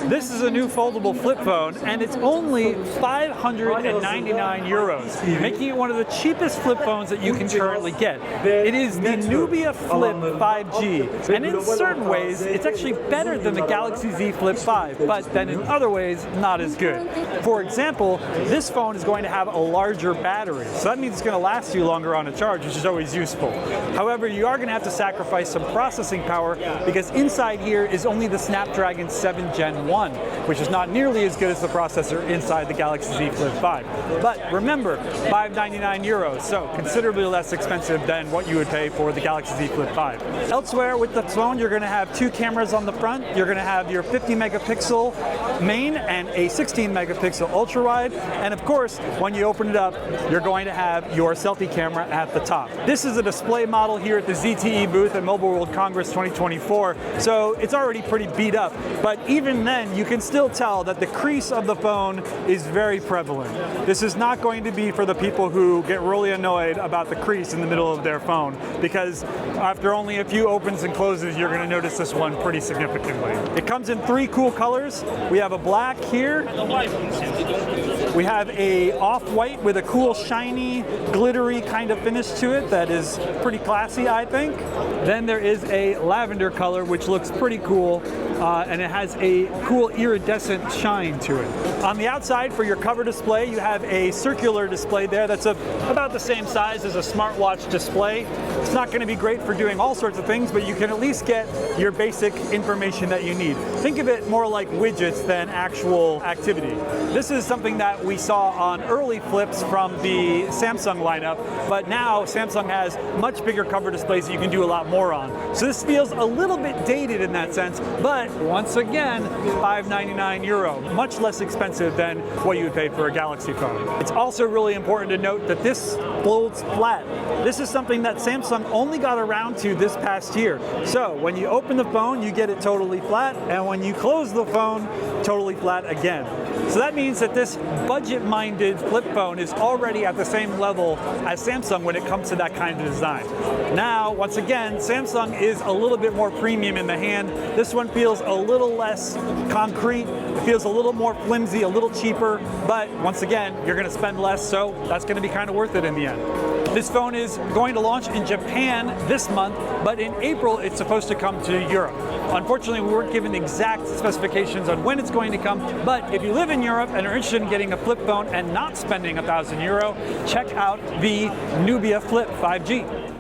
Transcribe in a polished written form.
This is a new foldable flip phone, and it's only 599 euros, making it one of the cheapest flip phones that you can currently get. It is the Nubia Flip 5G, and in certain ways, it's actually better than the Galaxy Z Flip 5, but then in other ways, not as good. For example, this phone is going to have a larger battery, so that means it's going to last you longer on a charge, which is always useful. However, you are going to have to sacrifice some processing power because inside here is only the Snapdragon 7 Gen 1, which is not nearly as good as the processor inside the Galaxy Z Flip 5. But remember, 599 euros, so considerably less expensive than what you would pay for the Galaxy Z Flip 5. Elsewhere with the phone, you're going to have two cameras on the front. You're going to have your 50 megapixel main and a 16 megapixel ultra wide. And of course, when you open it up, you're going to have your selfie camera at the top. This is a display model here at the ZTE booth at Mobile World Congress 2024, so it's already pretty beat up. But even then, you can still tell that the crease of the phone is very prevalent. This is not going to be for the people who get really annoyed about the crease in the middle of their phone, because after only a few opens and closes, you're going to notice this one pretty significantly. It comes in three cool colors. We have a black here. We have a off-white with a cool, shiny, glittery kind of finish to it that is pretty classy, I think. Then there is a lavender color, which looks pretty cool, and it has a cool iridescent shine to it. On the outside, for your cover display, you have a circular display there that's about the same size as a smartwatch display. It's not going to be great for doing all sorts of things, but you can at least get your basic information that you need. Think of it more like widgets than actual activity. This is something that we saw on early flips from the Samsung lineup, but now Samsung has much bigger cover displays that you can do a lot more on. So this feels a little bit dated in that sense, but once again, 599 euro, much less expensive than what you would pay for a Galaxy phone. It's also really important to note that this folds flat. This is something that Samsung only got around to this past year. So when you open the phone, you get it totally flat, and when you close the phone, totally flat again. So that means that this budget-minded flip phone is already at the same level as Samsung when it comes to that kind of design. Now, once again, Samsung is a little bit more premium in the hand. This one feels a little less concrete. It feels a little more flimsy, a little cheaper, but once again, you're going to spend less, so that's going to be kind of worth it in the end. This phone is going to launch in Japan this month, but in April it's supposed to come to Europe. Unfortunately, we weren't given exact specifications on when it's going to come, but if you live in Europe and are interested in getting a flip phone and not spending €1,000, check out the Nubia Flip 5G.